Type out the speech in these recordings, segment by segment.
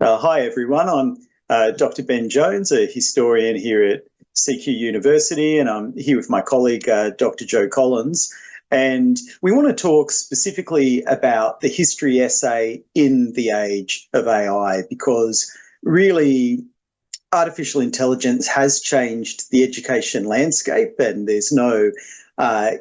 Hi, everyone. I'm Dr. Ben Jones, a historian here at CQ University, and I'm here with my colleague, Dr. Joe Collins. And we want to talk specifically about the history essay in the age of AI, because really artificial intelligence has changed the education landscape, and there's no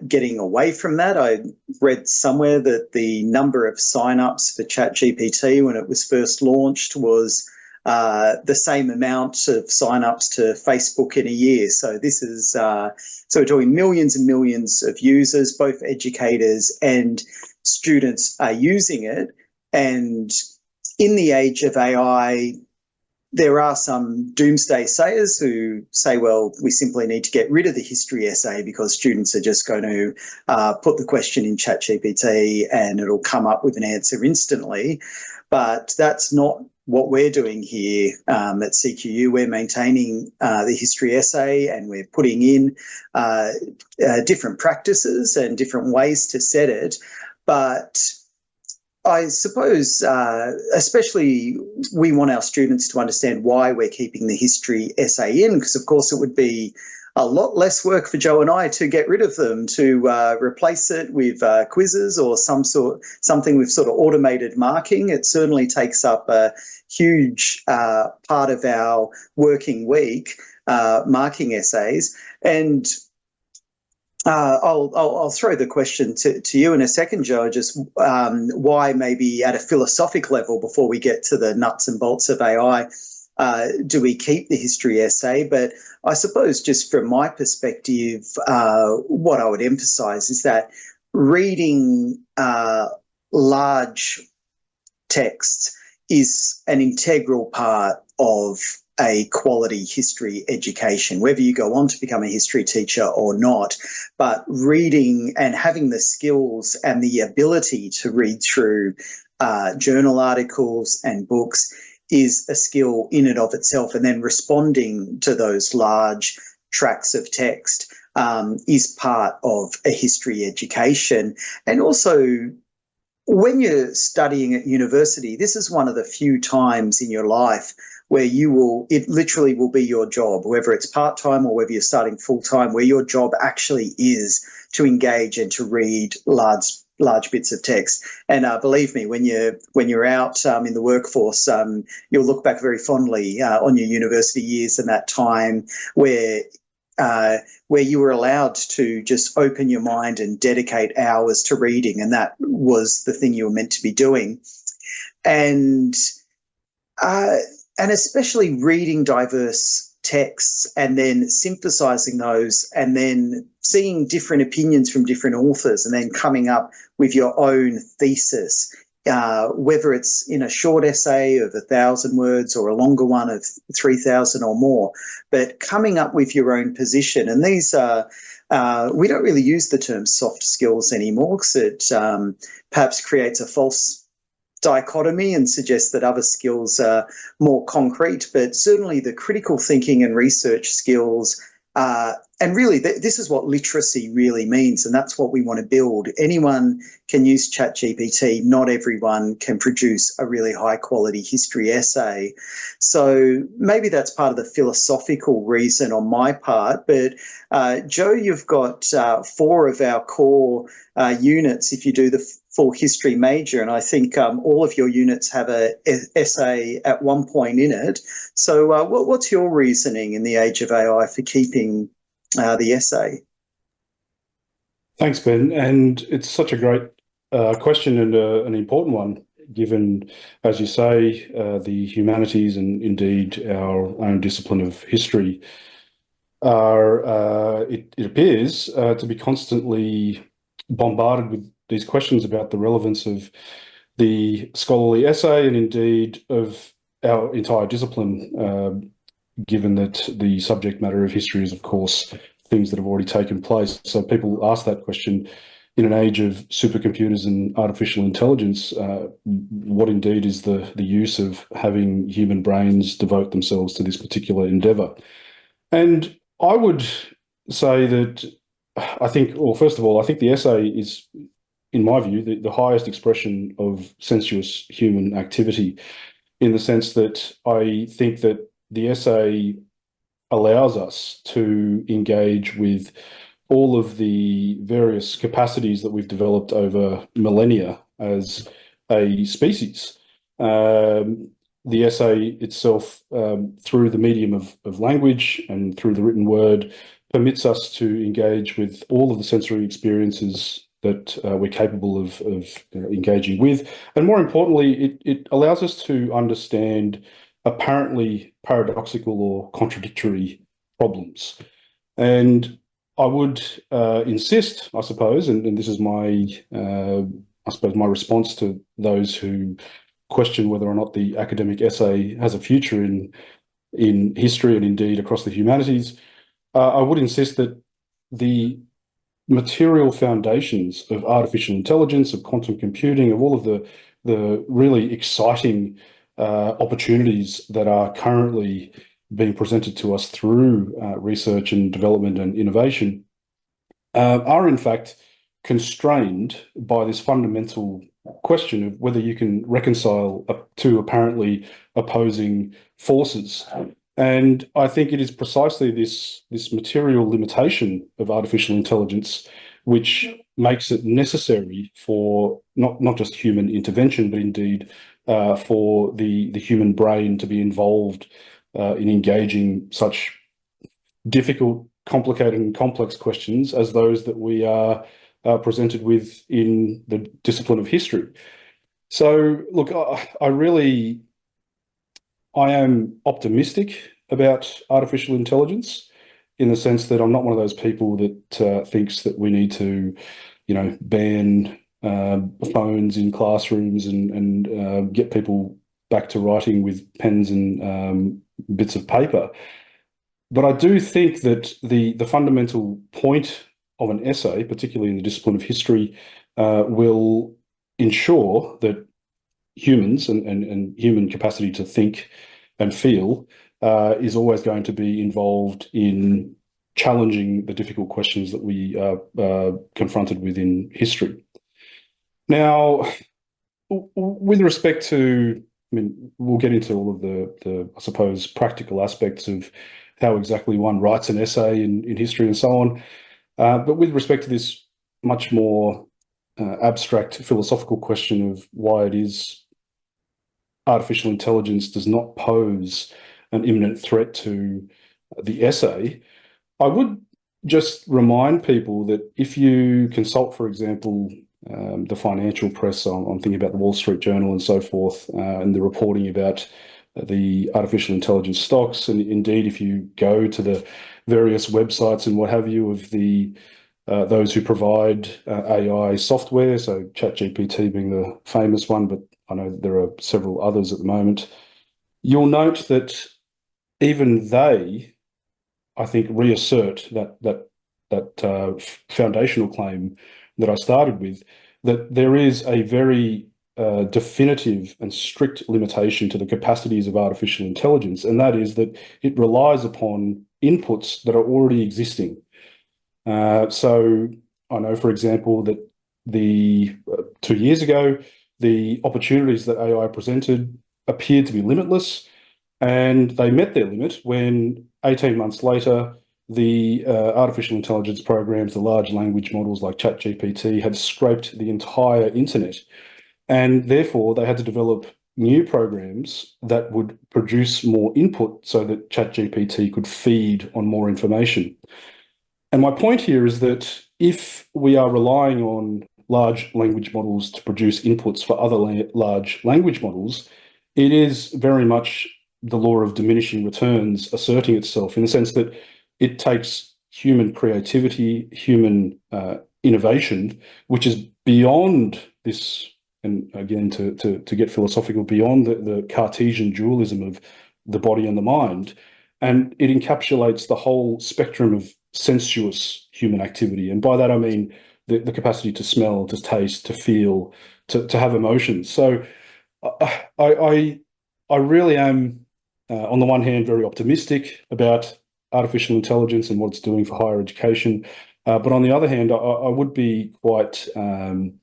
getting away from that. I read somewhere that the number of sign-ups for ChatGPT when it was first launched was the same amount of sign-ups to Facebook in a year. So this is so we're talking millions and millions of users, both educators and students are using it. And in the age of AI, there are some doomsday sayers who say, well, we simply need to get rid of the history essay because students are just going to put the question in ChatGPT and it'll come up with an answer instantly. But that's not what we're doing here at CQU. We're maintaining the history essay, and we're putting in different practices and different ways to set it. But I suppose, especially, we want our students to understand why we're keeping the history essay in, because, of course, it would be a lot less work for Joe and I to get rid of them, to replace it with quizzes or something with sort of automated marking. It certainly takes up a huge part of our working week, marking essays. And I'll throw the question to you in a second, Joe, just why maybe at a philosophic level, before we get to the nuts and bolts of AI, do we keep the history essay? But I suppose just from my perspective, what I would emphasise is that reading large texts is an integral part of a quality history education, whether you go on to become a history teacher or not. But reading and having the skills and the ability to read through journal articles and books is a skill in and of itself. And then responding to those large tracts of text is part of a history education. And also, when you're studying at university, this is one of the few times in your life where it literally will be your job, whether it's part-time or whether you're starting full-time, where your job actually is to engage and to read large bits of text. And believe me, when you're out in the workforce, you'll look back very fondly on your university years and that time where you were allowed to just open your mind and dedicate hours to reading, and that was the thing you were meant to be doing. And especially reading diverse texts and then synthesizing those and then seeing different opinions from different authors and then coming up with your own thesis, whether it's in a short essay of 1,000 words or a longer one of 3,000 or more, but coming up with your own position. And these are, we don't really use the term soft skills anymore because it perhaps creates a false dichotomy and suggests that other skills are more concrete, but certainly the critical thinking and research skills, and really this is what literacy really means, and that's what we want to build. Anyone can use ChatGPT, not everyone can produce a really high quality history essay. So maybe that's part of the philosophical reason on my part, but Joe, you've got 4 of our core units if you do the full history major, and I think all of your units have an essay at one point in it. So what's your reasoning in the age of AI for keeping the essay? Thanks, Ben. And it's such a great question and an important one, given, as you say, the humanities and indeed our own discipline of history are, it appears, to be constantly bombarded with these questions about the relevance of the scholarly essay and indeed of our entire discipline, given that the subject matter of history is, of course, things that have already taken place. So people ask that question in an age of supercomputers and artificial intelligence, what indeed is the use of having human brains devote themselves to this particular endeavour? And I would say that I think, well, first of all, I think the essay is, in my view, the highest expression of sensuous human activity. in the sense that I think that the essay allows us to engage with all of the various capacities that we've developed over millennia as a species. The essay itself, through the medium of language and through the written word, permits us to engage with all of the sensory experiences that we're capable of engaging with. And more importantly, it allows us to understand apparently paradoxical or contradictory problems. And I would insist, I suppose, and this is my, I suppose, my response to those who question whether or not the academic essay has a future in history and indeed across the humanities. I would insist that the material foundations of artificial intelligence, of quantum computing, of all of the really exciting opportunities that are currently being presented to us through research and development and innovation are in fact constrained by this fundamental question of whether you can reconcile two apparently opposing forces. And I think it is precisely this material limitation of artificial intelligence which makes it necessary for not just human intervention, but indeed for the human brain to be involved in engaging such difficult, complicated, and complex questions as those that we are presented with in the discipline of history. So, look, I am optimistic about artificial intelligence in the sense that I'm not one of those people that thinks that we need to, ban phones in classrooms and get people back to writing with pens and bits of paper. But I do think that the fundamental point of an essay, particularly in the discipline of history, will ensure that humans and human capacity to think and feel is always going to be involved in challenging the difficult questions that we are confronted with in history. Now, with respect to, I mean, we'll get into all of the I suppose, practical aspects of how exactly one writes an essay in history and so on. But with respect to this much more abstract philosophical question of why it is artificial intelligence does not pose an imminent threat to the essay, I would just remind people that if you consult, for example, the financial press, I'm thinking about the Wall Street Journal and so forth, and the reporting about the artificial intelligence stocks, and indeed if you go to the various websites and what have you of the those who provide AI software, so ChatGPT being the famous one, but I know that there are several others at the moment, you'll note that even they, I think, reassert that foundational claim that I started with, that there is a very definitive and strict limitation to the capacities of artificial intelligence, and that is that it relies upon inputs that are already existing. So I know, for example, that 2 years ago, the opportunities that AI presented appeared to be limitless, and they met their limit when 18 months later, the artificial intelligence programs, the large language models like ChatGPT, had scraped the entire internet. And therefore, they had to develop new programs that would produce more input so that ChatGPT could feed on more information. And my point here is that if we are relying on large language models to produce inputs for other large language models, it is very much the law of diminishing returns asserting itself, in the sense that it takes human creativity, human innovation, which is beyond this, and again, to get philosophical, beyond the Cartesian dualism of the body and the mind, and it encapsulates the whole spectrum of sensuous human activity. And by that, I mean the capacity to smell, to taste, to feel, to have emotions. So I really am, on the one hand, very optimistic about artificial intelligence and what it's doing for higher education. But on the other hand, I would be quite, look,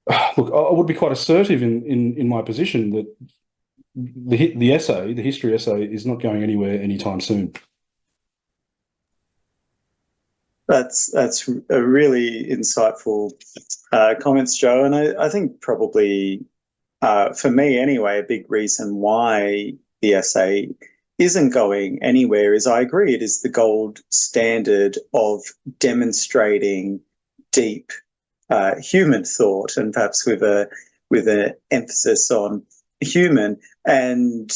I would be quite assertive in my position that the essay, the history essay, is not going anywhere anytime soon. That's a really insightful comments, Joe. And I think probably for me anyway, a big reason why the essay isn't going anywhere is I agree it is the gold standard of demonstrating deep human thought, and perhaps with an emphasis on human. And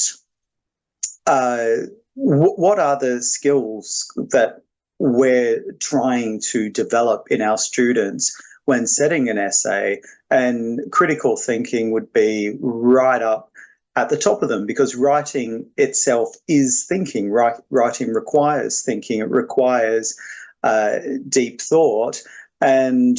what are the skills that we're trying to develop in our students when setting an essay? And critical thinking would be right up at the top of them, because writing itself is thinking. Writing requires thinking. It requires deep thought, and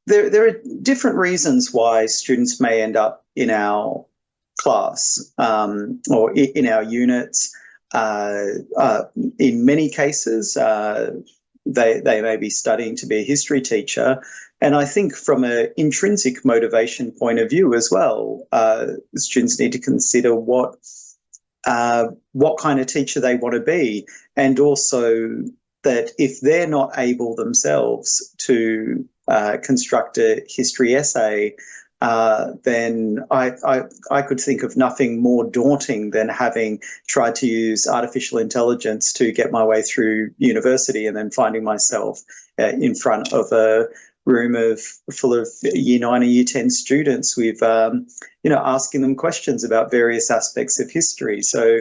there are different reasons why students may end up in our class or in our units. In many cases, they may be studying to be a history teacher. And I think from an intrinsic motivation point of view as well, students need to consider what kind of teacher they want to be, and also that if they're not able themselves to construct a history essay, then I could think of nothing more daunting than having tried to use artificial intelligence to get my way through university, and then finding myself in front of a room full of year 9 and year 10 students with, asking them questions about various aspects of history. So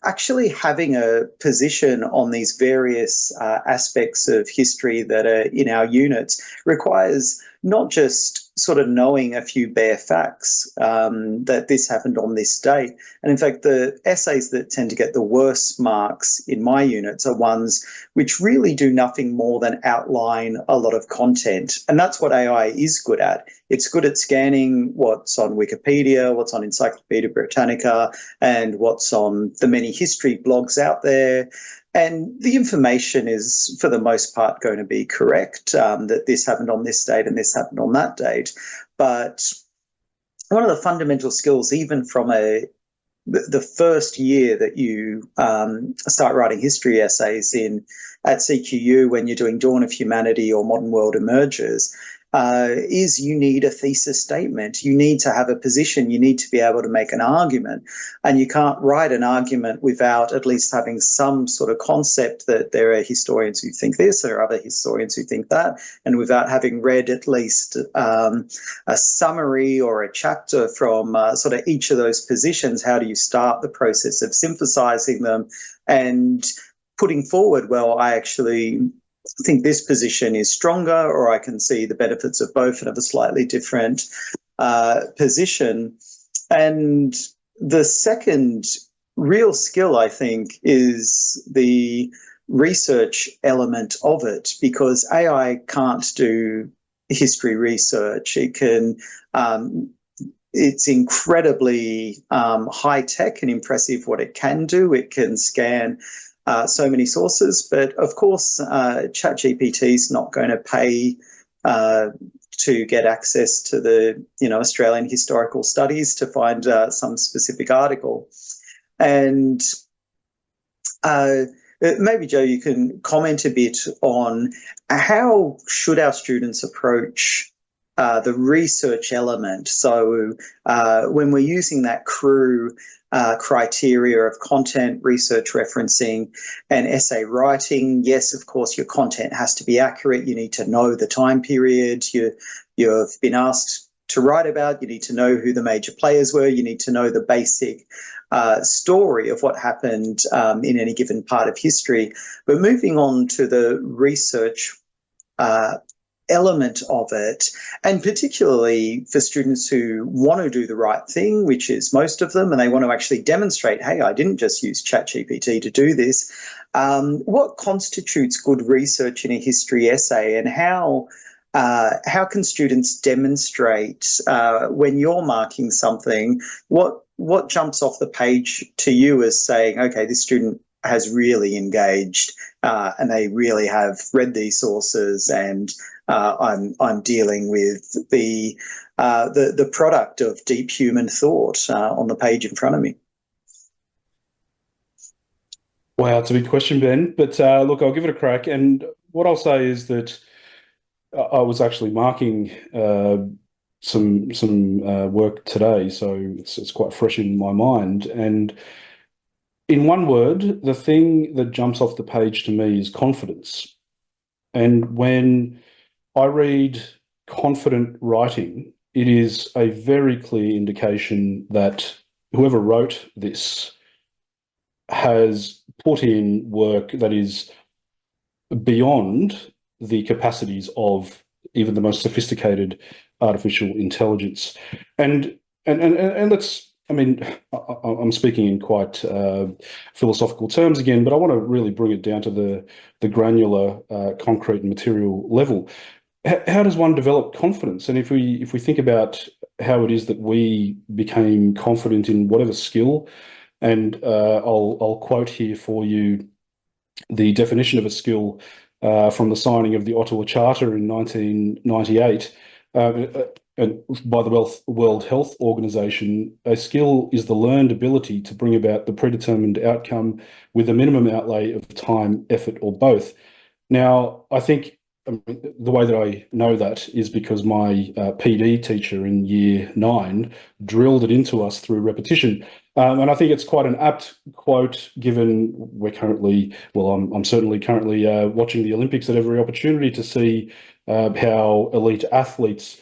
actually having a position on these various aspects of history that are in our units requires not just sort of knowing a few bare facts that this happened on this date. And in fact, the essays that tend to get the worst marks in my units are ones which really do nothing more than outline a lot of content. And that's what AI is good at. It's good at scanning what's on Wikipedia, what's on Encyclopedia Britannica, and what's on the many history blogs out there. And the information is, for the most part, going to be correct, that this happened on this date and this happened on that date. But one of the fundamental skills, even from the first year that you start writing history essays at CQU, when you're doing Dawn of Humanity or Modern World Emerges, is you need a thesis statement. You need to have a position. You need to be able to make an argument. And you can't write an argument without at least having some sort of concept that there are historians who think this, there are other historians who think that, and without having read at least a summary or a chapter from sort of each of those positions. How do you start the process of synthesizing them and putting forward, well, I actually think this position is stronger, or I can see the benefits of both and have a slightly different position. And the second real skill, I think, is the research element of it, because AI can't do history research. It can, it's incredibly high tech and impressive what it can do. It can scan so many sources, but of course, ChatGPT is not going to pay to get access to the Australian historical studies to find some specific article. And maybe, Joe, you can comment a bit on how should our students approach the research element. So when we're using that CREW criteria of content, research referencing, and essay writing, yes, of course, your content has to be accurate. You need to know the time period you've been asked to write about. You need to know who the major players were. You need to know the basic story of what happened in any given part of history. But moving on to the research element of it, and particularly for students who want to do the right thing, which is most of them, and they want to actually demonstrate, hey, I didn't just use ChatGPT to do this. What constitutes good research in a history essay, and how can students demonstrate when you're marking something, what jumps off the page to you as saying, okay, this student has really engaged, and they really have read these sources, and I'm dealing with the product of deep human thought on the page in front of me. Wow, it's a big question, Ben. But look, I'll give it a crack. And what I'll say is that I was actually marking some work today, so it's quite fresh in my mind. And in one word, the thing that jumps off the page to me is confidence. And when I read confident writing, it is a very clear indication that whoever wrote this has put in work that is beyond the capacities of even the most sophisticated artificial intelligence. And let's, I mean, I'm speaking in quite philosophical terms again, but I want to really bring it down to the granular, concrete and material level. How does one develop confidence? And if we think about how it is that we became confident in whatever skill, and I'll quote here for you the definition of a skill from the signing of the Ottawa Charter in 1998 and by the World Health Organization. A skill is the learned ability to bring about the predetermined outcome with a minimum outlay of time, effort, or both. Now, I think the way that I know that is because my PD teacher in year 9 drilled it into us through repetition. And I think it's quite an apt quote given we're currently, well, I'm certainly currently watching the Olympics at every opportunity to see how elite athletes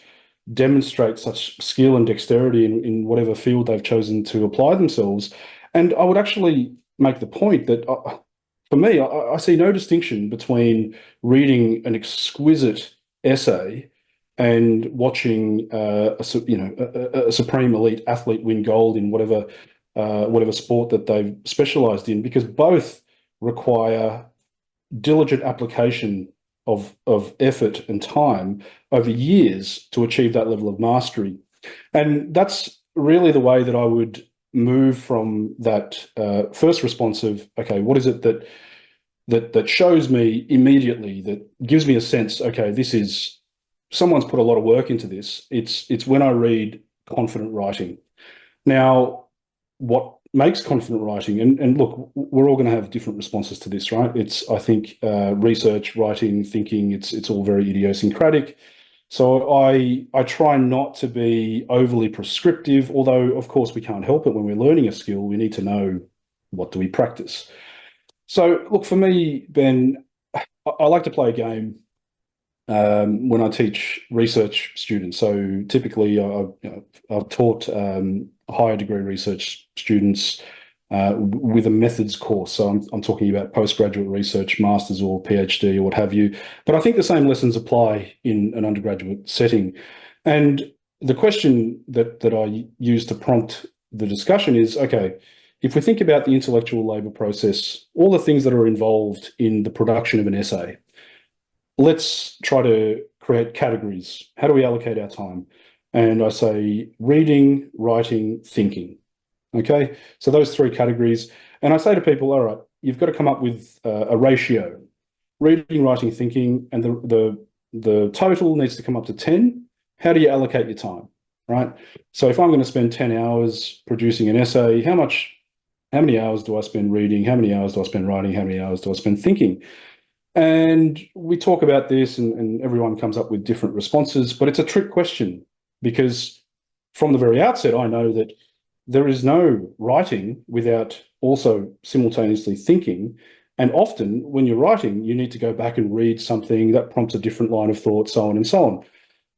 demonstrate such skill and dexterity in whatever field they've chosen to apply themselves. And I would actually make the point that for me, I see no distinction between reading an exquisite essay and watching a supreme elite athlete win gold in whatever sport that they've specialized in, because both require diligent application of effort and time over years to achieve that level of mastery. And that's really the way that I would move from that first response of, okay, what is it that shows me immediately, that gives me a sense, okay, this is, someone's put a lot of work into this. It's when I read confident writing. Now, what makes confident writing, and look, we're all going to have different responses to this, right? It's, I think, research, writing, thinking, it's all very idiosyncratic. So I try not to be overly prescriptive, although of course we can't help it. When we're learning a skill, we need to know, what do we practice? So look, for me, Ben, I like to play a game when I teach research students. So typically I've taught higher degree research students with a methods course. So I'm talking about postgraduate research, master's or PhD or what have you. But I think the same lessons apply in an undergraduate setting. And the question that I use to prompt the discussion is, okay, if we think about the intellectual labour process, all the things that are involved in the production of an essay, let's try to create categories. How do we allocate our time? And I say reading, writing, thinking. Okay, so those 3 categories. And I say to people, all right, you've got to come up with a ratio. Reading, writing, thinking, and the total needs to come up to 10. How do you allocate your time, right? So if I'm going to spend 10 hours producing an essay, how many hours do I spend reading? How many hours do I spend writing? How many hours do I spend thinking? And we talk about this and everyone comes up with different responses, but it's a trick question because from the very outset, I know that there is no writing without also simultaneously thinking. And often when you're writing, you need to go back and read something that prompts a different line of thought, so on and so on.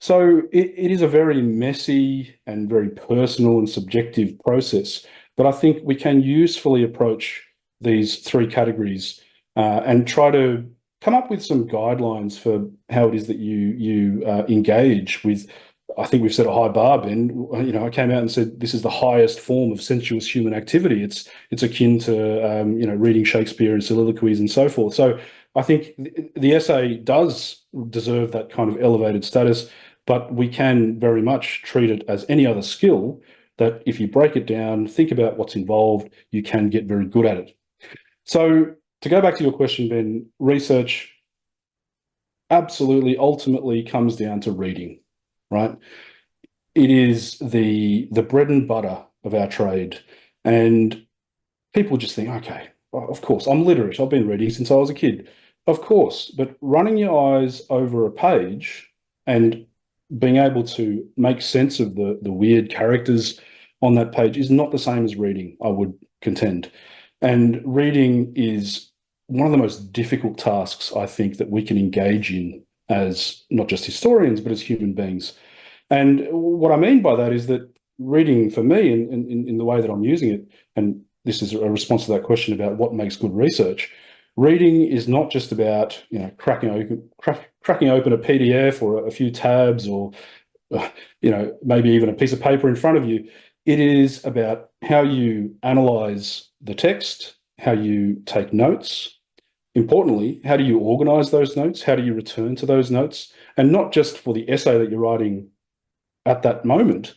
So it is a very messy and very personal and subjective process. But I think we can usefully approach these 3 categories and try to come up with some guidelines for how it is that you engage with. I think we've set a high bar, Ben. You know, I came out and said this is the highest form of sensuous human activity. It's akin to reading Shakespeare and soliloquies and so forth. So I think the essay does deserve that kind of elevated status, but we can very much treat it as any other skill that if you break it down, think about what's involved, you can get very good at it. So to go back to your question, Ben, research absolutely ultimately comes down to reading, right? It is the bread and butter of our trade. And people just think, okay, of course, I'm literate. I've been reading since I was a kid. Of course, but running your eyes over a page and being able to make sense of the weird characters on that page is not the same as reading, I would contend. And reading is one of the most difficult tasks I think that we can engage in as not just historians, but as human beings. And what I mean by that is that reading for me, in the way that I'm using it, and this is a response to that question about what makes good research. Reading is not just about cracking open a PDF or a few tabs or maybe even a piece of paper in front of you. It is about how you analyze the text, how you take notes. Importantly, how do you organize those notes? How do you return to those notes? And not just for the essay that you're writing at that moment,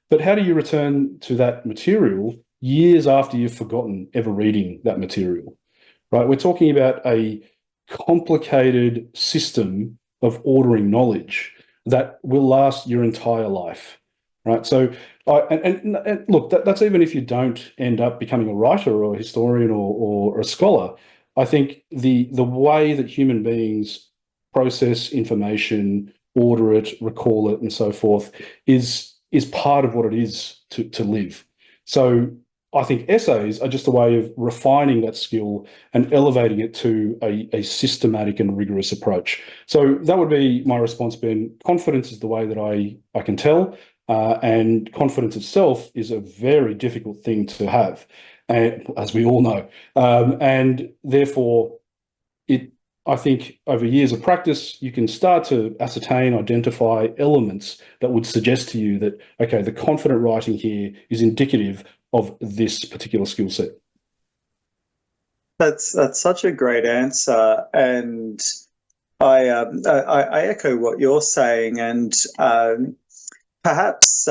but how do you return to that material years after you've forgotten ever reading that material, right? We're talking about a complicated system of ordering knowledge that will last your entire life, right? So, and look, that's even if you don't end up becoming a writer or a historian or a scholar. I think the way that human beings process information, order it, recall it, and so forth is part of what it is to live. So I think essays are just a way of refining that skill and elevating it to a systematic and rigorous approach. So that would be my response, Ben. Confidence is the way that I can tell, and confidence itself is a very difficult thing to have, as we all know. And therefore, I think over years of practice, you can start to ascertain, identify elements that would suggest to you that, okay, the confident writing here is indicative of this particular skill set. That's such a great answer, and I echo what you're saying, and perhaps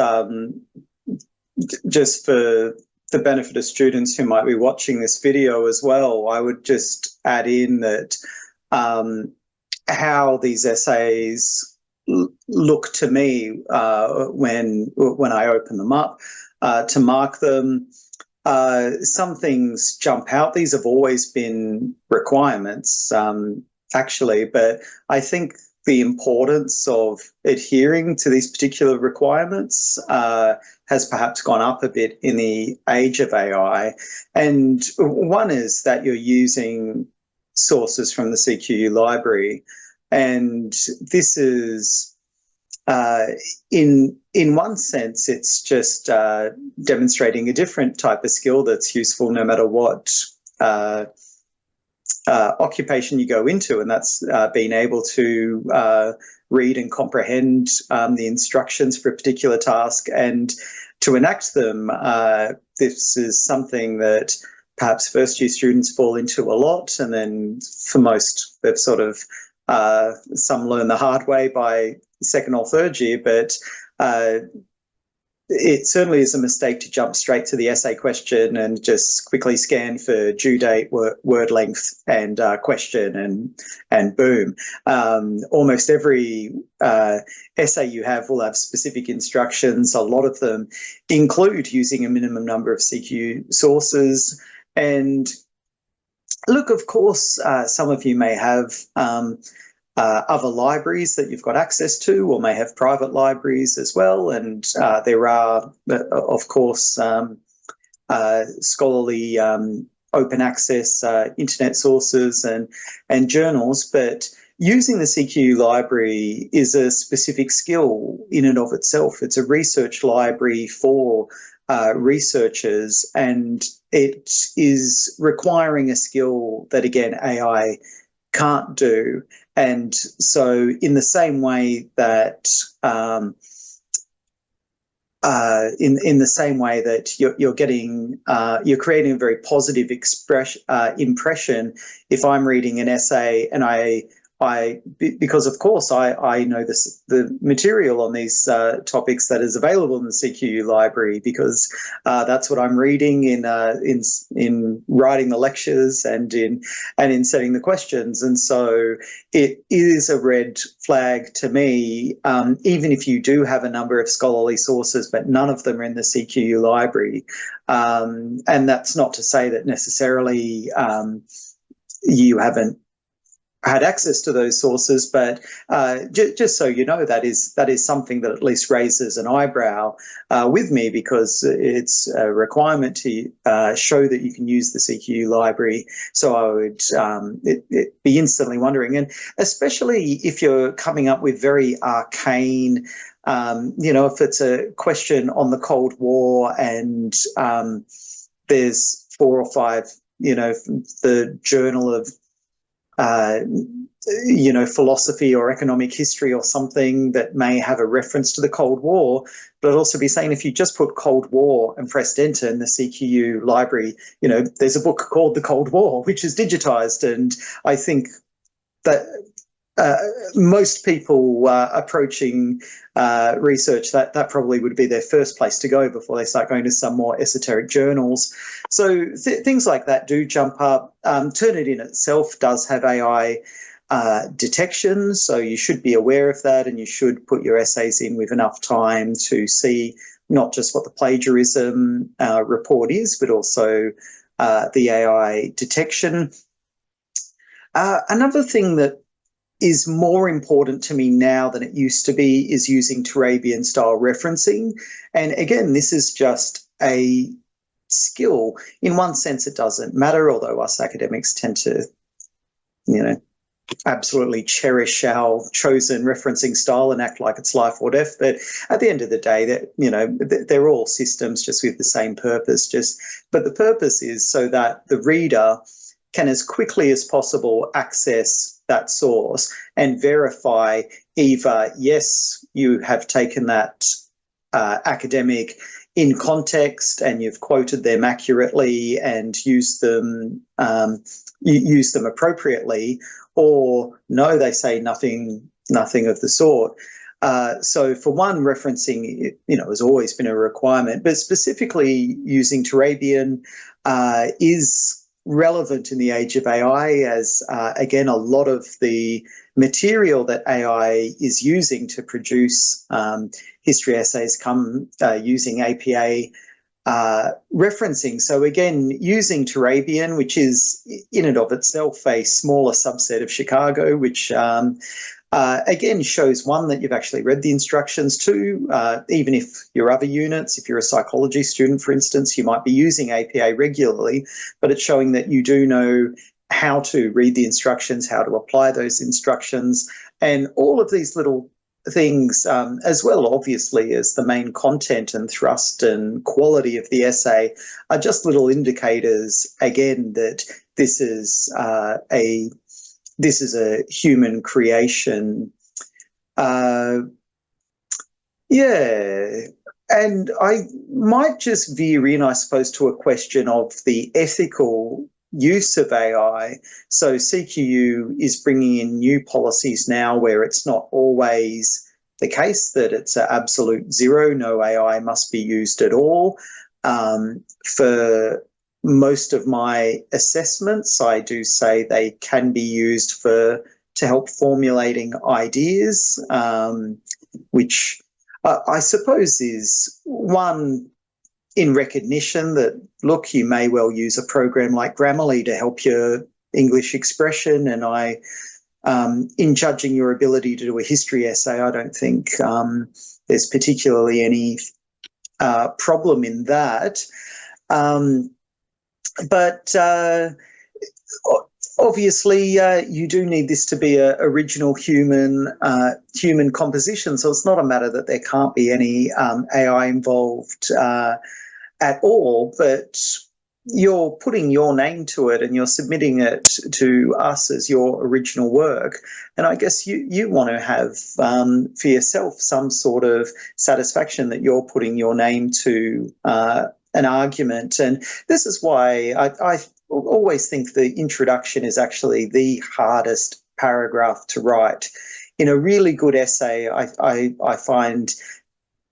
just for the benefit of students who might be watching this video as well, I would just add in that how these essays look to me when I open them up to mark them. Some things jump out. These have always been requirements, actually, but I think the importance of adhering to these particular requirements has perhaps gone up a bit in the age of AI. And one is that you're using sources from the CQU library. And this is, in one sense, it's just demonstrating a different type of skill that's useful no matter what occupation you go into, and that's being able to read and comprehend the instructions for a particular task and to enact them. This is something that perhaps first-year students fall into a lot, and then for most, they've sort of some learn the hard way by second or third year, but it certainly is a mistake to jump straight to the essay question and just quickly scan for due date, word length, and question, and boom. Almost every essay you have will have specific instructions. A lot of them include using a minimum number of CQ sources. And look, of course, some of you may have other libraries that you've got access to, or may have private libraries as well. And there are, of course, scholarly open access internet sources and journals. But using the CQ library is a specific skill in and of itself. It's a research library for researchers, and it is requiring a skill that, again, AI can't do. And so in the same way that in the same way that you're getting you're creating a very positive impression if I'm reading an essay and I because of course I know the material on these topics that is available in the CQU library, because that's what I'm reading in writing the lectures and in setting the questions. And so it is a red flag to me, even if you do have a number of scholarly sources, but none of them are in the CQU library. And that's not to say that necessarily you haven't had access to those sources, but just so you know, that is something that at least raises an eyebrow with me, because it's a requirement to show that you can use the CQU library. So I would be instantly wondering, and especially if you're coming up with very arcane, if it's a question on the Cold War and there's 4 or 5, the Journal of philosophy or economic history or something that may have a reference to the Cold War, but I'd also be saying if you just put Cold War and pressed enter in the CQU library, there's a book called The Cold War, which is digitized. And I think that most people approaching research, that probably would be their first place to go before they start going to some more esoteric journals. So things like that do jump up. Turnitin itself does have AI detection, so you should be aware of that, and you should put your essays in with enough time to see not just what the plagiarism report is, but also the AI detection. Another thing that is more important to me now than it used to be is using Turabian style referencing. And again, this is just a skill. In one sense, it doesn't matter, although us academics tend to, absolutely cherish our chosen referencing style and act like it's life or death. But at the end of the day, that they're all systems just with the same purpose. But the purpose is so that the reader can as quickly as possible access that source and verify either, yes, you have taken that academic in context and you've quoted them accurately and used them appropriately, or no, they say nothing of the sort. So for one, referencing, has always been a requirement, but specifically using Turabian is relevant in the age of AI, as again, a lot of the material that AI is using to produce history essays come using APA referencing. So again, using Turabian, which is in and of itself a smaller subset of Chicago, which again shows, one, that you've actually read the instructions. Two, even if your other units, if you're a psychology student, for instance, you might be using APA regularly, but it's showing that you do know how to read the instructions, how to apply those instructions, and all of these little things, as well, obviously, as the main content and thrust and quality of the essay, are just little indicators, again, that this is a human creation. And I might just veer in, I suppose, to a question of the ethical use of AI. So CQU is bringing in new policies now where it's not always the case that it's an absolute zero, no AI must be used at all. For most of my assessments, I do say they can be used to help formulating ideas, which I suppose is one, in recognition that, look, you may well use a program like Grammarly to help your English expression, and in judging your ability to do a history essay, I don't think there's particularly any problem in that. But obviously, you do need this to be an original human composition. So it's not a matter that there can't be any AI involved at all, but you're putting your name to it and you're submitting it to us as your original work. And I guess you want to have for yourself some sort of satisfaction that you're putting your name to an argument. And this is why I always think the introduction is actually the hardest paragraph to write. In a really good essay, I find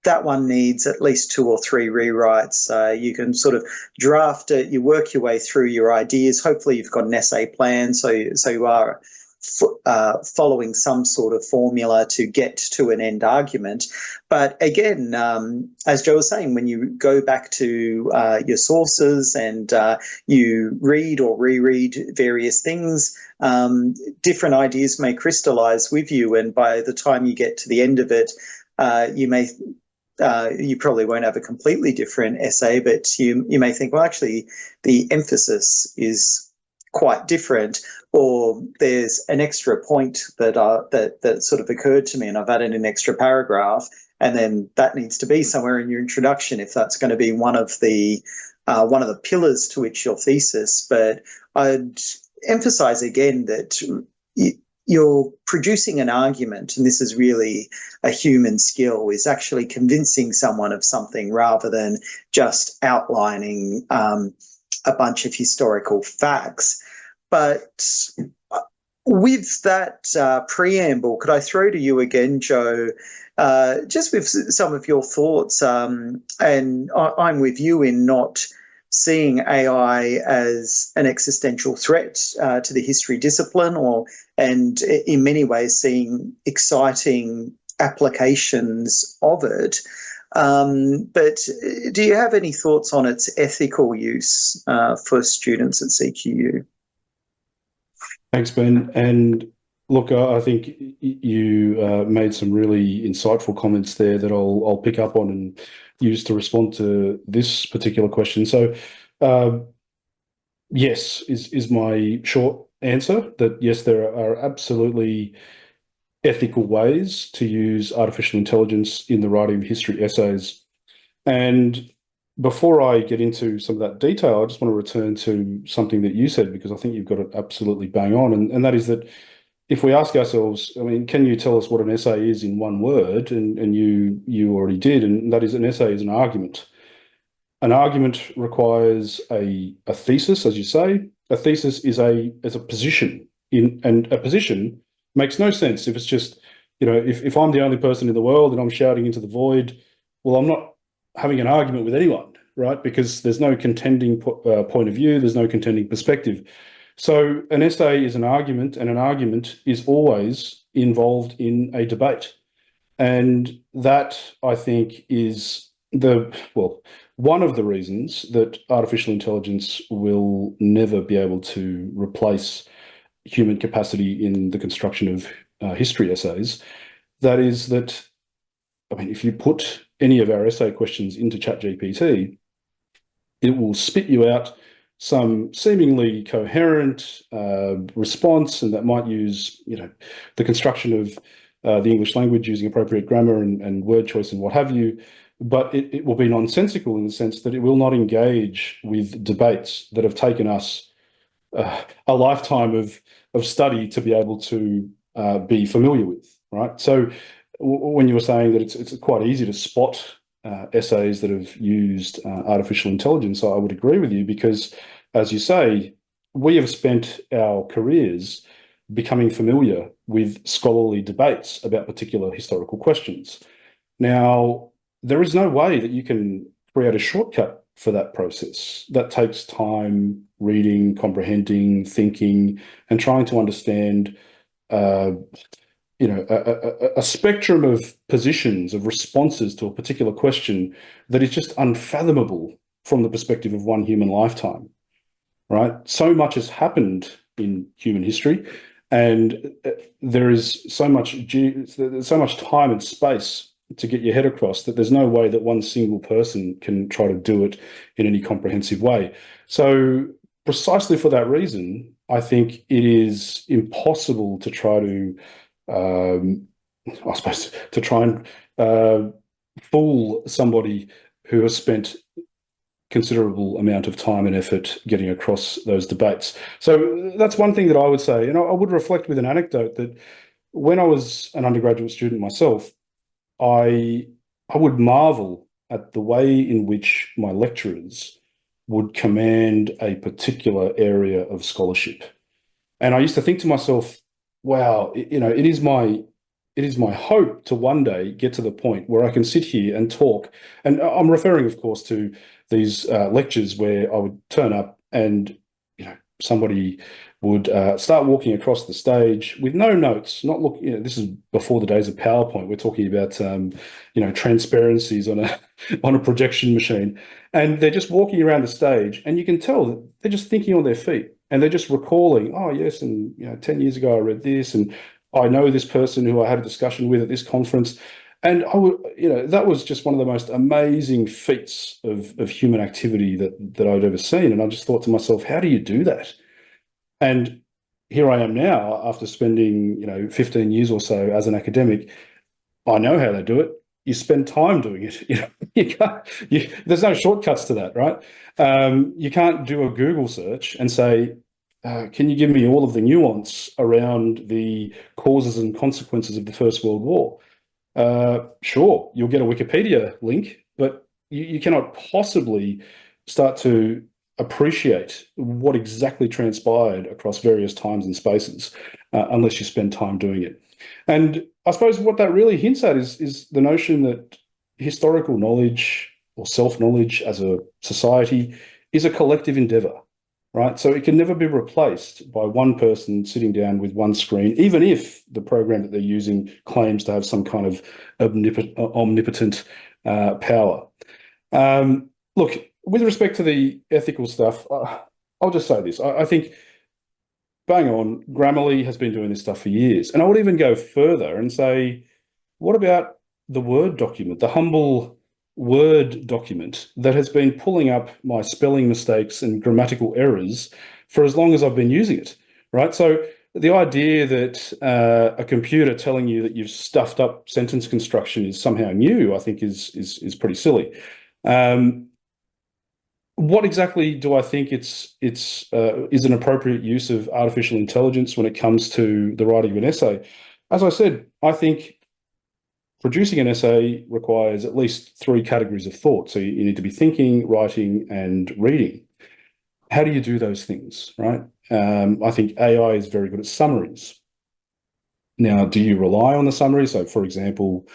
that one needs at least 2 or 3 rewrites. You can sort of draft it, you work your way through your ideas. Hopefully you've got an essay plan, so you are following some sort of formula to get to an end argument. But again, as Joe was saying, when you go back to your sources and you read or reread various things, different ideas may crystallize with you, and by the time you get to the end of it, you probably won't have a completely different essay, but you may think, well, actually, the emphasis is quite different, or there's an extra point that sort of occurred to me, and I've added an extra paragraph, and then that needs to be somewhere in your introduction if that's going to be one of the pillars to which your thesis. But I'd emphasize again that you're producing an argument, and this is really a human skill, is actually convincing someone of something rather than just outlining a bunch of historical facts. But with that preamble, could I throw to you again, Joe, just with some of your thoughts? And I'm with you in not seeing AI as an existential threat to the history discipline, and in many ways seeing exciting applications of it. But do you have any thoughts on its ethical use for students at CQU? Thanks, Ben. And look, I think you made some really insightful comments there that I'll pick up on and use to respond to this particular question. So, yes, is my short answer, that yes, there are absolutely ethical ways to use artificial intelligence in the writing of history essays. And before I get into some of that detail, I just want to return to something that you said, because I think you've got it absolutely bang on. And that is that if we ask ourselves, I mean, can you tell us what an essay is in one word? And you already did, and that is, an essay is an argument. An argument requires a thesis, as you say. A thesis is a position and a position makes no sense if it's just, if I'm the only person in the world and I'm shouting into the void, well, I'm not having an argument with anyone, right? Because there's no contending point of view, there's no contending perspective. So an essay is an argument, and an argument is always involved in a debate. And that, I think, is one of the reasons that artificial intelligence will never be able to replace human capacity in the construction of history essays. That is that, I mean, if you put any of our essay questions into ChatGPT, it will spit you out some seemingly coherent response, and that might use, the construction of the English language using appropriate grammar and word choice and what have you. But it will be nonsensical in the sense that it will not engage with debates that have taken us a lifetime of study to be able to be familiar with, right? So when you were saying that it's quite easy to spot essays that have used artificial intelligence, I would agree with you, because, as you say, we have spent our careers becoming familiar with scholarly debates about particular historical questions. Now, there is no way that you can create a shortcut for that process. That takes time, reading, comprehending, thinking, and trying to understand a spectrum of positions, of responses to a particular question that is just unfathomable from the perspective of one human lifetime, right? So much has happened in human history, and there is so much time and space to get your head across that there's no way that one single person can try to do it in any comprehensive way. So precisely for that reason, I think it is impossible to try to, fool somebody who has spent considerable amount of time and effort getting across those debates. So that's one thing that I would say. And I would reflect with an anecdote that when I was an undergraduate student myself, I would marvel at the way in which my lecturers would command a particular area of scholarship. And I used to think to myself, wow, it is my hope to one day get to the point where I can sit here and talk. And I'm referring, of course, to these lectures where I would turn up and, somebody would start walking across the stage with no notes, not look, this is before the days of PowerPoint. We're talking about, transparencies on a on a projection machine, and they're just walking around the stage, and you can tell that they're just thinking on their feet, and they're just recalling, oh yes, and 10 years ago I read this, and I know this person who I had a discussion with at this conference. And I would, that was just one of the most amazing feats of human activity that I'd ever seen. And I just thought to myself, how do you do that? And here I am now, after spending, 15 years or so as an academic. I know how they do it. You spend time doing it. You can't, there's no shortcuts to that, right? You can't do a Google search and say, can you give me all of the nuance around the causes and consequences of the First World War? Sure, you'll get a Wikipedia link, but you cannot possibly start to appreciate what exactly transpired across various times and spaces unless you spend time doing it. And I suppose what that really hints at is the notion that historical knowledge or self-knowledge as a society is a collective endeavor, right? So it can never be replaced by one person sitting down with one screen, even if the program that they're using claims to have some kind of omnipotent power. Look, with respect to the ethical stuff, I'll just say this. I think, bang on, Grammarly has been doing this stuff for years. And I would even go further and say, what about the Word document, the humble Word document that has been pulling up my spelling mistakes and grammatical errors for as long as I've been using it, right? So the idea that a computer telling you that you've stuffed up sentence construction is somehow new, I think is pretty silly. What exactly do I think is an appropriate use of artificial intelligence when it comes to the writing of an essay? As I said, I think producing an essay requires at least 3 categories of thought. So you need to be thinking, writing, and reading. How do you do those things, right? I think AI is very good at summaries. Now, do you rely on the summary? So, for example,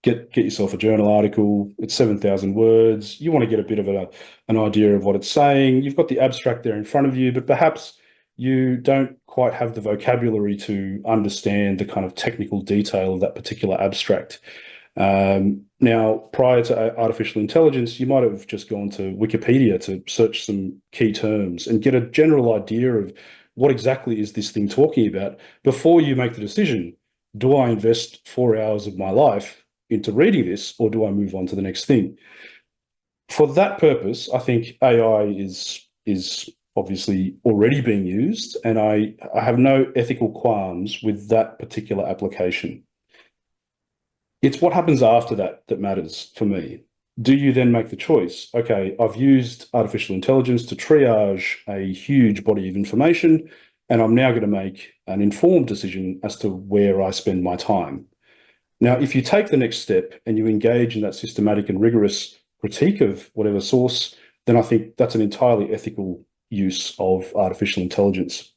get yourself a journal article. It's 7,000 words. You want to get a bit of an idea of what it's saying. You've got the abstract there in front of you, but perhaps you don't quite have the vocabulary to understand the kind of technical detail of that particular abstract. Now, prior to artificial intelligence, you might have just gone to Wikipedia to search some key terms and get a general idea of what exactly is this thing talking about before you make the decision. Do I invest 4 hours of my life into reading this, or do I move on to the next thing? For that purpose, I think AI is obviously already being used, and I have no ethical qualms with that particular application. It's what happens after that that matters for me. Do you then make the choice? Okay, I've used artificial intelligence to triage a huge body of information, and I'm now going to make an informed decision as to where I spend my time. Now, if you take the next step and you engage in that systematic and rigorous critique of whatever source, then I think that's an entirely ethical use of artificial intelligence.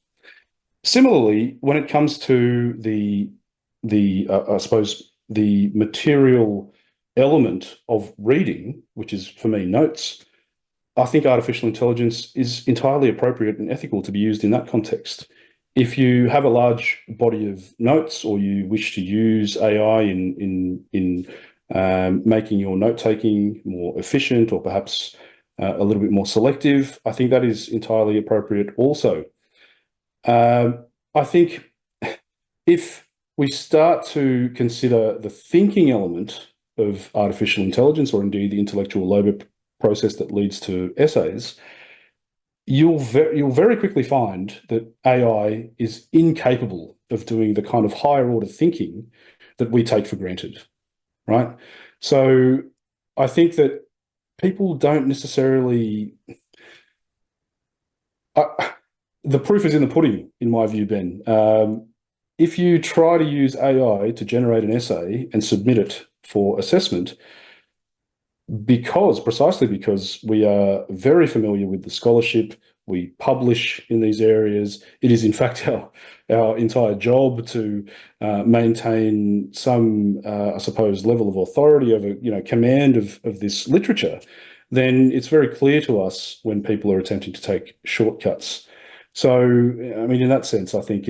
Similarly, when it comes to I suppose, the material element of reading, which is for me notes, I think artificial intelligence is entirely appropriate and ethical to be used in that context. If you have a large body of notes, or you wish to use AI in making your note-taking more efficient, or perhaps a little bit more selective, I think that is entirely appropriate also. I think if we start to consider the thinking element of artificial intelligence, or indeed the intellectual labor process that leads to essays, you'll very quickly find that AI is incapable of doing the kind of higher order thinking that we take for granted, right? So I think that people don't necessarily... the proof is in the pudding, in my view, Ben. If you try to use AI to generate an essay and submit it for assessment, precisely because we are very familiar with the scholarship, we publish in these areas. It is, in fact, our entire job to maintain some, I suppose, level of authority over, command of this literature. Then it's very clear to us when people are attempting to take shortcuts. So, I mean, in that sense, I think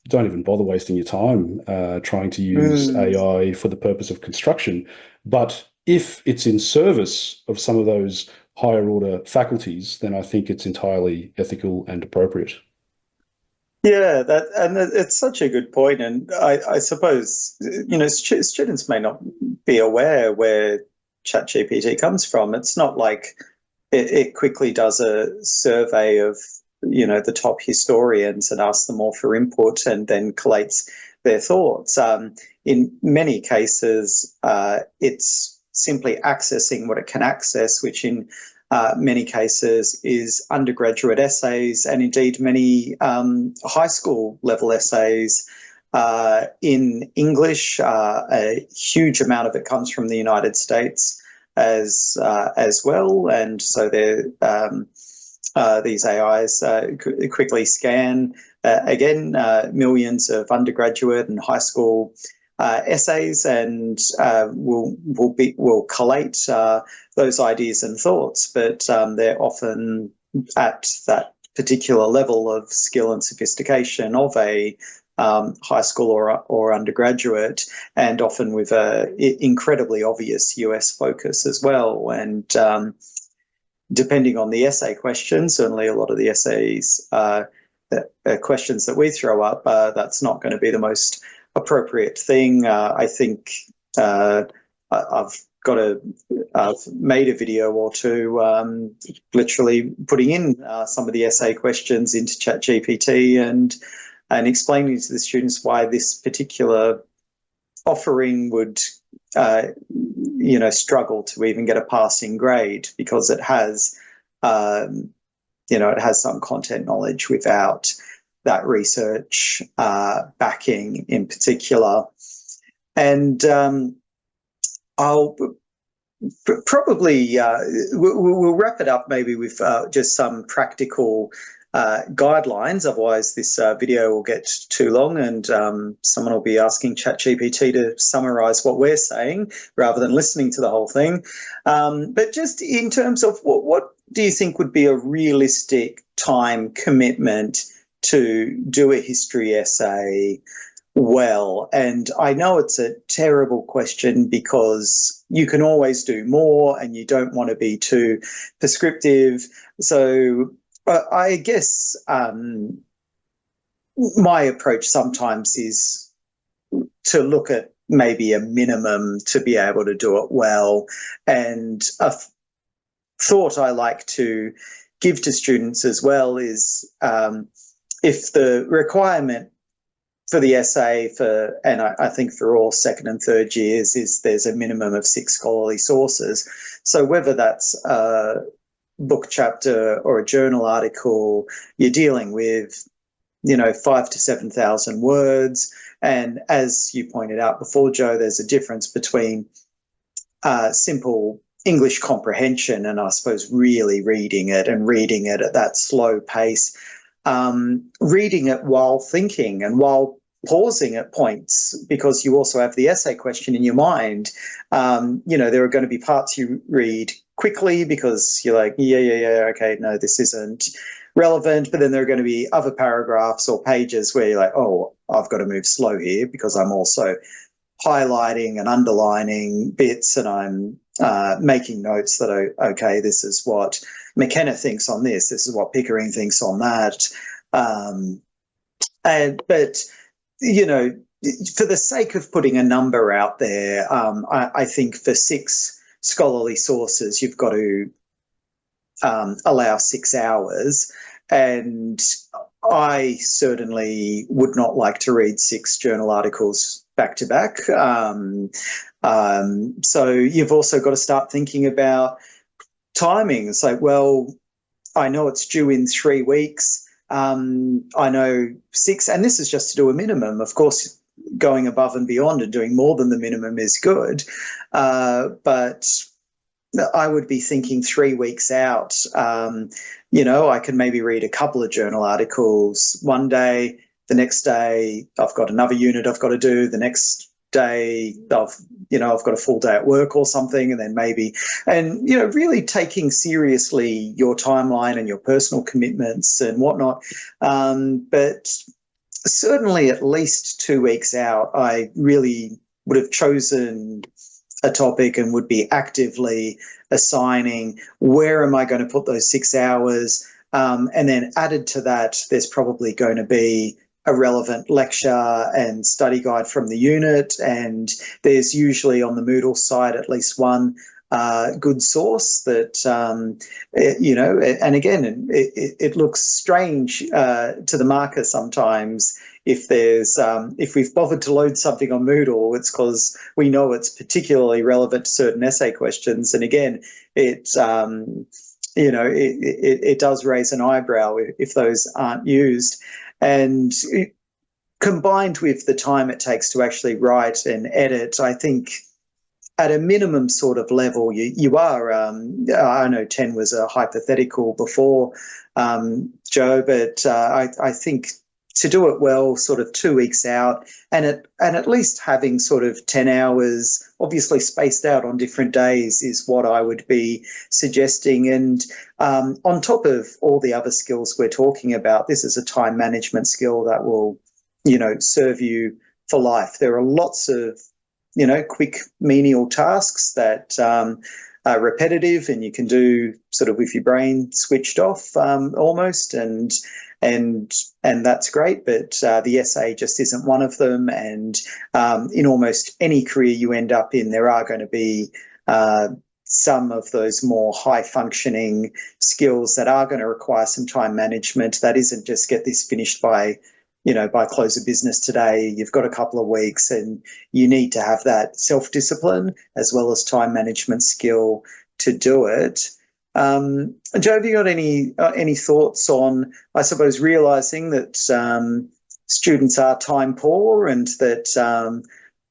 don't even bother wasting your time trying to use AI for the purpose of construction. But if it's in service of some of those higher order faculties, then I think it's entirely ethical and appropriate. Yeah, it's such a good point, and I suppose students may not be aware where ChatGPT comes from. It's not like it quickly does a survey of the top historians and asks them all for input and then collates their thoughts. In many cases, it's simply accessing what it can access, which in many cases is undergraduate essays and indeed many high school level essays in English. A huge amount of it comes from the United States as well, and so these AIs quickly scan millions of undergraduate and high school essays, and will collate those ideas and thoughts, but they're often at that particular level of skill and sophistication of a high school or undergraduate, and often with a incredibly obvious US focus as well. And depending on the essay question, certainly a lot of the essays questions that we throw up, that's not going to be the most appropriate thing. I think I've made a video or two literally putting in some of the essay questions into ChatGPT and explaining to the students why this particular offering would struggle to even get a passing grade, because it has it has some content knowledge without that research backing in particular. And I'll probably we'll wrap it up maybe with just some practical guidelines. Otherwise, this video will get too long, and someone will be asking ChatGPT to summarize what we're saying rather than listening to the whole thing. But just in terms of what do you think would be a realistic time commitment to do a history essay well? And I know it's a terrible question because you can always do more and you don't want to be too prescriptive. So I guess my approach sometimes is to look at maybe a minimum to be able to do it well. And a thought I like to give to students as well is if the requirement for the essay and I think for all second and third years, is there's a minimum of 6 scholarly sources. So whether that's a book chapter or a journal article, you're dealing with 5,000 to 7,000 words. And as you pointed out before, Joe, there's a difference between simple English comprehension and I suppose really reading it at that slow pace, reading it while thinking and while pausing at points, because you also have the essay question in your mind. There are going to be parts you read quickly because you're like, okay, no, this isn't relevant. But then there are going to be other paragraphs or pages where you're like, oh, I've got to move slow here because I'm also highlighting and underlining bits, and I'm making notes that, okay, this is what McKenna thinks on this is what Pickering thinks on that. But for the sake of putting a number out there, I think for 6 scholarly sources, you've got to allow 6 hours. And I certainly would not like to read 6 journal articles back to back. So you've also got to start thinking about timing. It's like, well, I know it's due in 3 weeks. I know 6, and this is just to do a minimum. Of course, going above and beyond and doing more than the minimum is good. But I would be thinking 3 weeks out. I can maybe read a couple of journal articles one day. The next day, I've got another unit I've got to do. The next day, I've got a full day at work or something, and then really taking seriously your timeline and your personal commitments and whatnot. But certainly at least 2 weeks out, I really would have chosen a topic and would be actively assigning where am I going to put those 6 hours. And then added to that, there's probably going to be a relevant lecture and study guide from the unit. And there's usually on the Moodle side at least one good source that, and again, it looks strange to the marker sometimes. If we've bothered to load something on Moodle, it's because we know it's particularly relevant to certain essay questions. And again, it does raise an eyebrow if those aren't used. And combined with the time it takes to actually write and edit, I think at a minimum sort of level, you are, I know 10 was a hypothetical before, Joe, but I think to do it well, sort of 2 weeks out, and at least having sort of 10 hours, obviously spaced out on different days, is what I would be suggesting. And on top of all the other skills we're talking about, this is a time management skill that will, serve you for life. There are lots of, quick menial tasks that are repetitive and you can do sort of with your brain switched off almost, and that's great. But the essay just isn't one of them. And in almost any career you end up in, there are going to be some of those more high functioning skills that are going to require some time management. That isn't just get this finished by close of business today. You've got a couple of weeks, and you need to have that self-discipline as well as time management skill to do it. Joe, have you got any thoughts on, I suppose, realising that students are time poor, and that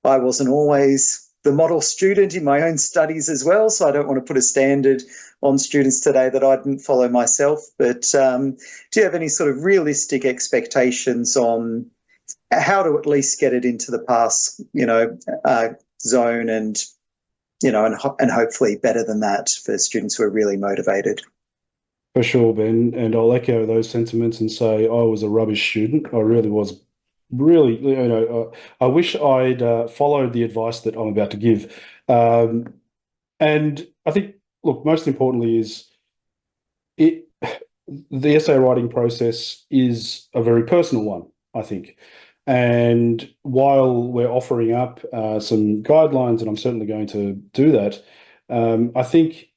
I wasn't always the model student in my own studies as well, so I don't want to put a standard on students today that I didn't follow myself. But do you have any sort of realistic expectations on how to at least get it into the pass, zone, and and hopefully better than that for students who are really motivated? For sure, Ben, and I'll echo those sentiments and say I was a rubbish student. I really was. Really, I wish I'd followed the advice that I'm about to give. And I think, look, most importantly is the essay writing process is a very personal one, I think. And while we're offering up some guidelines, and I'm certainly going to do that, I think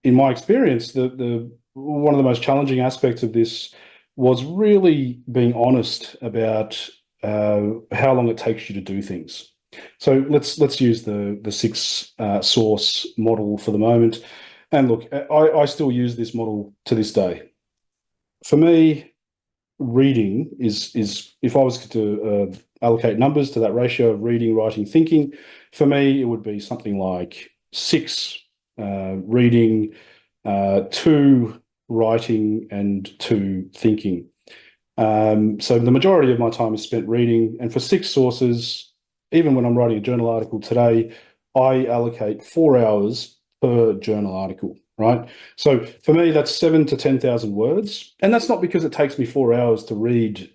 in my experience, the one of the most challenging aspects of this was really being honest about how long it takes you to do things. So let's use the six source model for the moment. And look, I still use this model to this day. For me, reading is if I was to allocate numbers to that ratio of reading, writing, thinking, for me, it would be something like 6 reading, 2 writing, and 2 thinking. So the majority of my time is spent reading, and for 6 sources, even when I'm writing a journal article today, I allocate 4 hours per journal article, right? So for me, that's 7,000 to 10,000 words. And that's not because it takes me 4 hours to read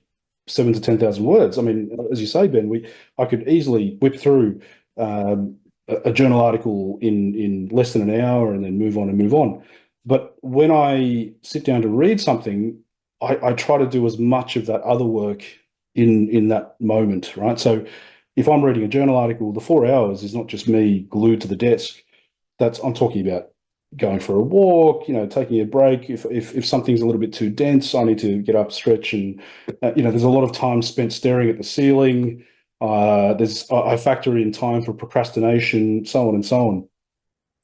7,000 to 10,000 words. I mean, as you say, Ben, I could easily whip through a journal article in less than an hour and then move on and move on. But when I sit down to read something, I try to do as much of that other work in that moment, right? So if I'm reading a journal article, the 4 hours is not just me glued to the desk. I'm talking about going for a walk, taking a break. If something's a little bit too dense, I need to get up, stretch, and there's a lot of time spent staring at the ceiling. I factor in time for procrastination, so on and so on.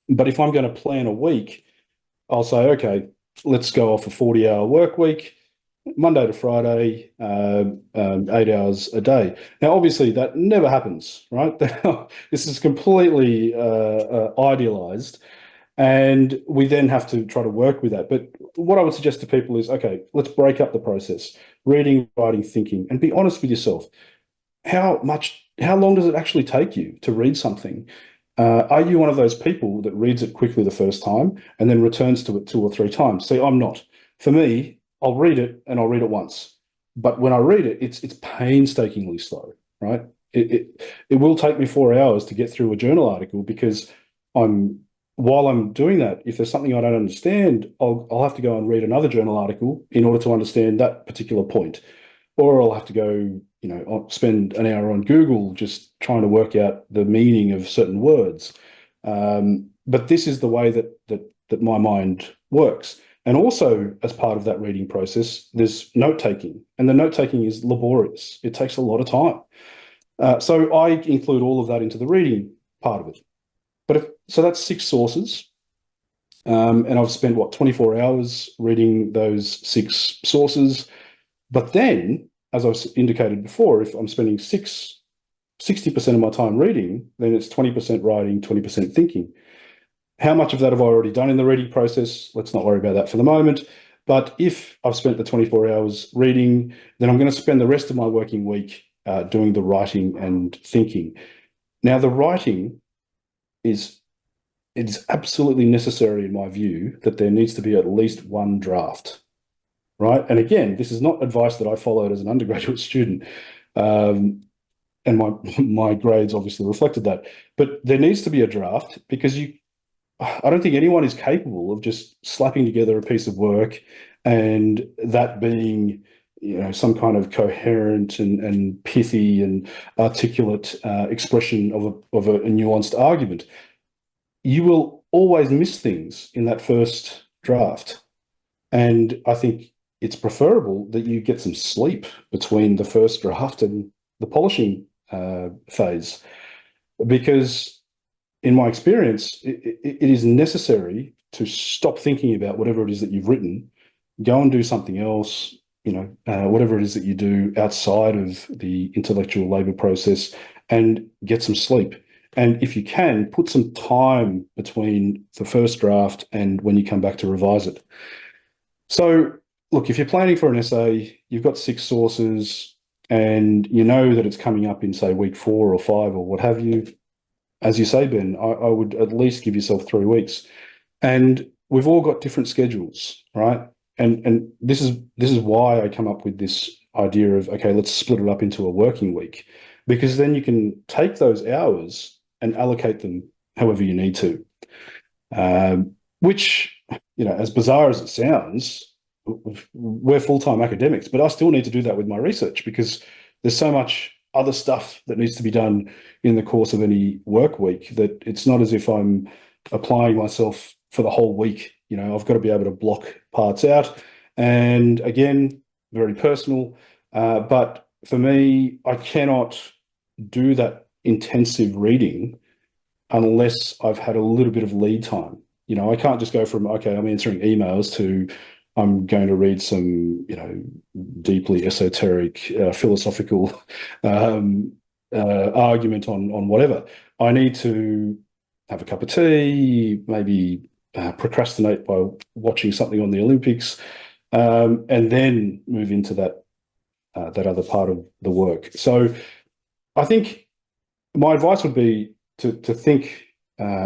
But if I'm going to plan a week, I'll say, okay, let's go off a 40-hour work week, Monday to Friday, 8 hours a day. Now, obviously, that never happens, right? This is completely idealized. And we then have to try to work with that. But what I would suggest to people is, okay, let's break up the process, reading, writing, thinking, and be honest with yourself. How long does it actually take you to read something? Are you one of those people that reads it quickly the first time and then returns to it 2 or 3 times? See, I'm not. For me, I'll read it and I'll read it once. But when I read it, it's painstakingly slow, right? It will take me 4 hours to get through a journal article because while I'm doing that, if there's something I don't understand, I'll have to go and read another journal article in order to understand that particular point. Or I'll have to go, I'll spend an hour on Google just trying to work out the meaning of certain words. But this is the way that my mind works. And also, as part of that reading process, there's note taking, and the note taking is laborious. It takes a lot of time. So I include all of that into the reading part of it. So that's 6 sources. And I've spent, 24 hours reading those 6 sources. But then, as I've indicated before, if I'm spending 60% of my time reading, then it's 20% writing, 20% thinking. How much of that have I already done in the reading process? Let's not worry about that for the moment. But if I've spent the 24 hours reading, then I'm going to spend the rest of my working week doing the writing and thinking. Now, the writing it's absolutely necessary, in my view, that there needs to be at least one draft. Right. And again, this is not advice that I followed as an undergraduate student. And my grades obviously reflected that. But there needs to be a draft because I don't think anyone is capable of just slapping together a piece of work and that being, some kind of coherent and pithy and articulate expression of a nuanced argument. You will always miss things in that first draft. And I think it's preferable that you get some sleep between the first draft and the polishing phase, because in my experience, it is necessary to stop thinking about whatever it is that you've written, go and do something else, whatever it is that you do outside of the intellectual labor process, and get some sleep. And if you can, put some time between the first draft and when you come back to revise it. So, look, if you're planning for an essay, you've got 6 sources and you know that it's coming up in, say, week 4 or 5 or what have you. As you say, Ben, I would at least give yourself 3 weeks. And we've all got different schedules, right? And this is why I come up with this idea of, okay, let's split it up into a working week, because then you can take those hours and allocate them however you need to. Which, as bizarre as it sounds, we're full-time academics, but I still need to do that with my research because there's so much other stuff that needs to be done in the course of any work week that it's not as if I'm applying myself for the whole week. I've got to be able to block parts out. And again, very personal. But for me, I cannot do that intensive reading unless I've had a little bit of lead time. I can't just go from, okay, I'm answering emails to I'm going to read some, deeply esoteric, philosophical argument on whatever. I need to have a cup of tea, maybe procrastinate by watching something on the Olympics, and then move into that other part of the work. So I think my advice would be to think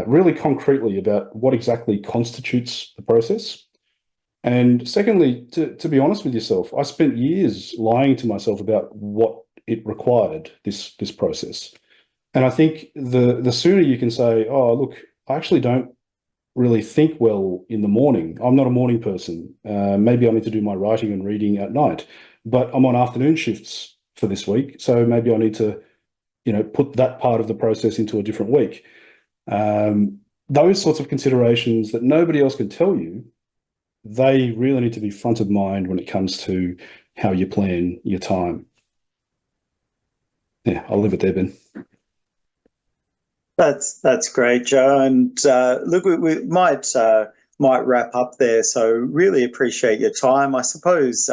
really concretely about what exactly constitutes the process. And secondly, to be honest with yourself, I spent years lying to myself about what it required, this process. And I think the sooner you can say, oh, look, I actually don't really think well in the morning. I'm not a morning person. Maybe I need to do my writing and reading at night, but I'm on afternoon shifts for this week. So maybe I need to, put that part of the process into a different week. Those sorts of considerations that nobody else can tell you, they really need to be front of mind when it comes to how you plan your time. Yeah, I'll leave it there, Ben. That's great, Joe. And look, we might wrap up there. So really appreciate your time. I suppose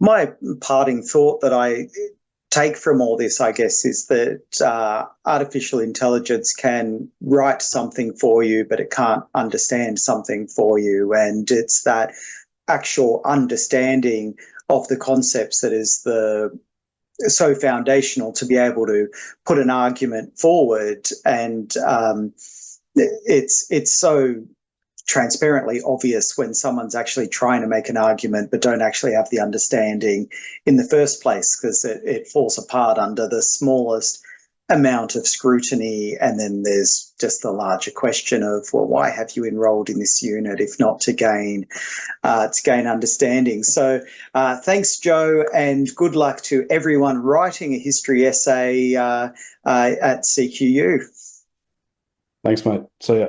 my parting thought that I take from all this, I guess, is that artificial intelligence can write something for you, but it can't understand something for you. And it's that actual understanding of the concepts that is so foundational to be able to put an argument forward. And it's so transparently obvious when someone's actually trying to make an argument but don't actually have the understanding in the first place, because it falls apart under the smallest amount of scrutiny. And then there's just the larger question of, well, why have you enrolled in this unit if not to gain understanding? So thanks, Joe, and good luck to everyone writing a history essay at CQU. Thanks, mate. See ya.